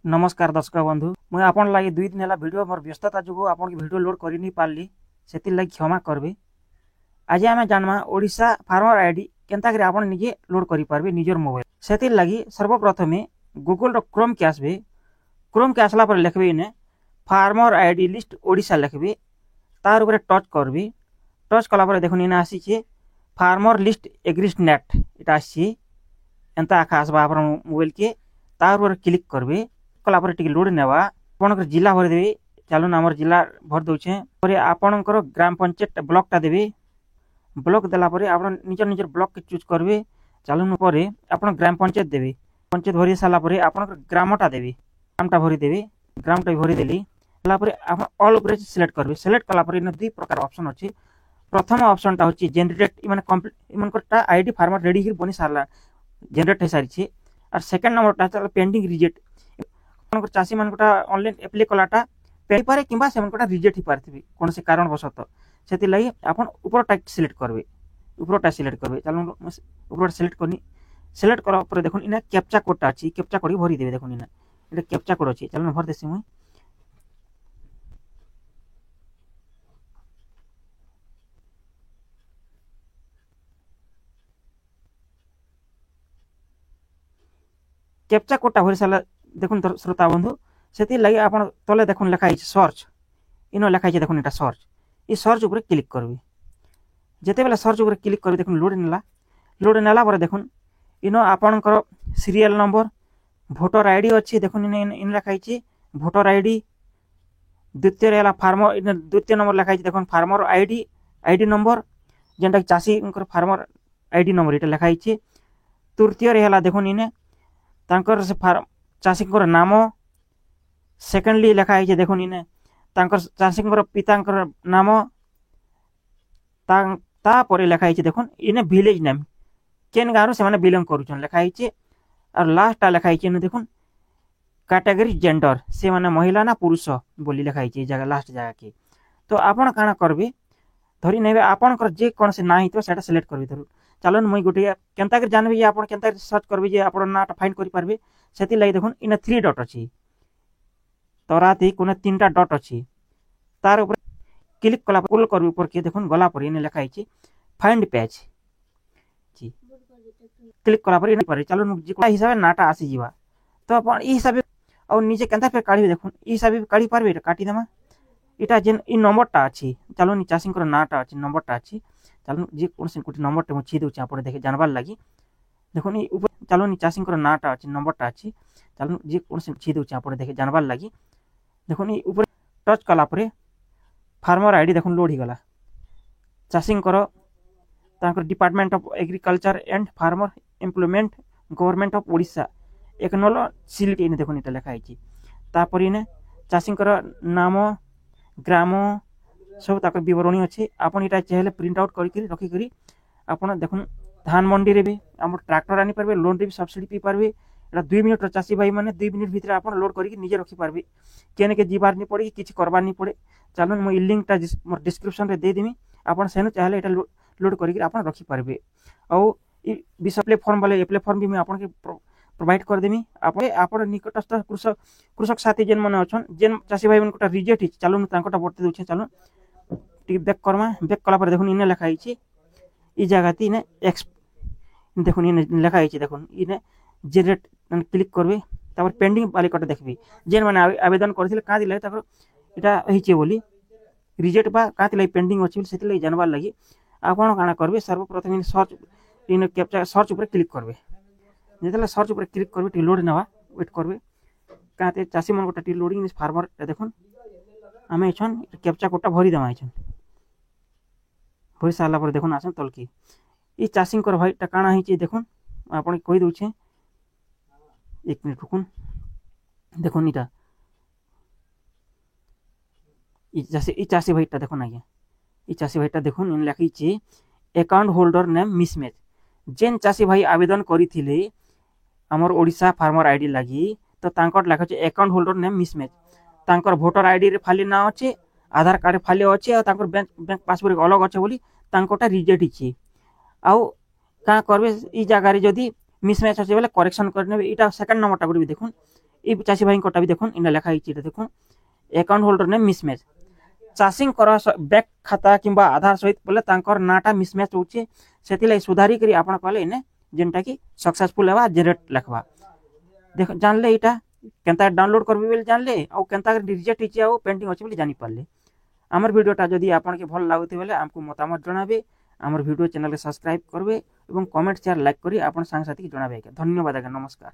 नमस्कार दर्शक बंधु मुझे आपन लगी 2 दिन है वीडियो मोर व्यस्तता जो आपन वीडियो लोड कर नहीं पारली से लगी क्षमा करबे। आज आम जानमा ओडिशा फार्मर आईडी केनता करी आपन निजे लोड करि पारबे निजर मोबाइल से लगी सर्वप्रथमे गूगल क्रोम के आसबे। क्रोम के आसला पर लिखबे इने फार्मर आईडी लिस्ट ओडिशा लिखबे तार ऊपर टच करबे। टच कला पर देखुन इने आसी फार्मर लिस्ट एग्रिस्ट नेट इटा आसी एंता आखा आसबा आपन मोबाइल के तार ऊपर क्लिक करबे। कला पर टिके लोड नेवा आपनकर जिला भर देबे। चलून आमर जिला भर दउछे परे आपनकर ग्राम पंचायत ब्लॉक टा देबे। ब्लॉक देला परे आपन निजर निजर ब्लॉक के चूज करबे। चलून परे आपन ग्राम पंचायत देबे। पंचायत भरी साला परे आपनकर ग्रामटा देबे। ग्रामटा भरी देबे। ग्रामटा भरी देली ला परे आपन ऑल ऊपर सिलेक्ट करबे। सिलेक्ट कला परे इन दुई प्रकार ऑप्शन अछि। प्रथम ऑप्शन टा होछि जनरेट माने कंप्लीट इमनकर आईडी फार्मर रेडी हिर बनि सारला जनरेट हे सारी छे। और सेकंड नंबर टा चल पेंडिंग रिजेक्ट चाषी मान ऑनलाइन एप्लाई कलाटा पे पारे किंबा से रिजेक्ट ही पारथिबे कोन से कारण वशत सेति लई आपन ऊपरटा सिलेक्ट करबे। ऊपरटा सिलेक्ट करबे चलून ऊपरटा सिलेक्ट करनी। सिलेक्ट करा पर देखुन इना कैप्चा कोडटा अछि। कैप्चा कोड भरि देबे। देखुन इना एटा कैप्चा कोड अछि। चलून भर देसी मुई कैप्चा कोडटा भरि साला देखुन श्रोता बंधु से लगी आप तले देखुन लिखाई सर्च इन लिखाई देखुन एटा सर्च ई सर्च ऊपर क्लिक करबे। जेते बेला सर्च ऊपर क्लिक करबे देखुन लोड नेला पर देखुन इन आपनकर सीरियल नंबर भोटर आईडी अछि। देखुन इन लिखाई भोटर आईडी द्वितीय रेला फार्मर इन द्वितीय नंबर लिखाई देखुन फार्मर आईडी नंबर जेंटा चासी फार्मर आईडी नंबर इटा लिखाई। तृतीय रेला देखुन इने तांकर से चाषी नाम सेकेंडली लिखाई देखुन इने तांकर चाषी पिता नाम तापर लिखाई देखुन इने विलेज नेम केन गाँव से बिलोंग करुछन लिखाई। और लास्ट लिखाई देखुन कैटेगरी जेंडर से माने महिला ना पुरुष बोली लिखाई जगह लास्ट जगह के। तो आपन काना करबे धरी नेबे आपनकर जे कोन से ना हितो सेटा सिलेक्ट करबे। धरु चलन मुई गोटे केनता कर जानबे जे आपन केनता सर्च करबे जे आपन नाटा फाइंड करि पारबे सेति लई देखुन इन 3 डॉट अछि। तराती कोने 3टा डॉट अछि तार ऊपर क्लिक कला पुल करबे ऊपर के देखुन गला पर इने लिखाई फाइंड पेज जी क्लिक कला पर इने पर चलन जे हिसाब नाटा आसी जीवा। तो अपन ई हिसाब और नीचे केनता पे काढी देखुन ई हिसाब काढी पारबे काटी देमा इटा जेन इ नंबरटा अछि। चलो नि चाषी नाटा अछि नंबरटा अछि। चलो जे कोन से कोटी नंबरटा छी दउछ आपण देखे जानबार लागि देखुन इ ऊपर चलो नि चाषी नाटा अछि नंबरटा अछि। चलो जे कोन से छी दउछ आपण देखे जानबार लागि देखुन इ ऊपर टच कला परे फार्मर आईडी देखुन लोड ही गला। चाषी तांकर department of agriculture and farmer employment government of Odisha एक नलो सिलेक्ट इन देखुन इटा लिखा आइछि। तापर इने चाषी नाम ग्राम सब ताकर विवरणी अछि। आपन इटा चाहेले प्रिंट आउट करि रखि करी आपन देखुन धान मंडी रे भी हम ट्रैक्टर आनी पारबे लोन रे भी सब्सिडी पी पारबे। एटा 2 मिनिट चाषी भाई माने 2 मिनिट भीतर आपन लोड करि निजे रखि पारबे केने के जीवार नि पड़े किछ करबार नि पड़े। चलन मो लिंक टा मोर डिस्क्रिप्शन रे दे देमी आपन सेनु चाहेले एटा लोड करि आपन रखि पारबे। औ इ विसप्ले फॉर्म वाले एप्ले फॉर्म भी मैं आपन के प्रोवाइड कर देमी। आपन निकटस्थ कृषक साथी जेन मन अछन जेन चाषी भाई मन कोटा रिजेक्ट हि चलन तांकोटा बर्ते दउछे। चलन टिक बैक करमा बैक कला पर देखुन इने लिखा आइछि ई जगह ती ने एक्स देखुन इने लिखा आइछि। देखुन इने जनरेट क्लिक करबे तापर पेंडिंग वाले कट देखबे जेन माने आवेदन करथिले का दिले तापर इटा हिचे बोली रिजेक्ट बा का दिले पेंडिंग अछि सेति लई जानबार लागि आपन काना करबे सर्वप्रथम in search in captcha search ऊपर क्लिक करबे। जेतले सर्च ऊपर क्लिक करबे टी लोड नवा वेट करबे काते चासी मन कोटा टी लोडिंग इस फार्मर देखुन आमे छन कैप्चा कोटा भरी दमा छन भरी साला पर देखुन आसन तलकी ई चासी कर भाई टा काना हिचे देखुन आपन कहि दउछे 1 मिनिट रुकुन देखुन इटा ई चासी भाई टा देखुन आज्ञा ई चासी भाई टा देखुन इन लिखि छि अकाउंट होल्डर नेम मिसमैच जेन चासी भाई आवेदन करिथिले हमर ओडिशा फार्मर आईडी लागि तो तांकर लिखा छि अकाउंट होल्डर नेम मिसमैच तांकर वोटर आईडी रे फाली ना अछि आधार कार्ड फाली अछि और तांकर बैंक पासबुक अलग अछि बोली तांकोटा रिजेक्ट छि। आउ का करबे ई जगह रे जदी मिसमैच अछि बोले करेक्शन करनेबे इटा सेकंड नंबर टा गुडी देखुन ये चाषी भाई भी देखो इन लिखाई देखो अकाउंट होल्डर ने मिसमैच चाषी बैंक खाता कि आधार सहित बोले नाटा मिसमैच होचे से सुधारी करी आपण कहले इने जेनटा कि सक्सेसफुल है जेनेरेट लिखवा देख जानले यहाँ केनता डाउनलोड करबे बोले जानले और केनता रिजेक्ट होची आ पेंडिंग अछि बोली जानि पारले आमर वीडियोटा जदि आपन के भल लागुते बेले हमको मतामत जणाबे आमर वीडियो चैनल के सब्सक्राइब करबे एवं कमेंट शेयर लाइक करी आपन संग साथी के जणाबे धन्यवाद आज्ञा नमस्कार।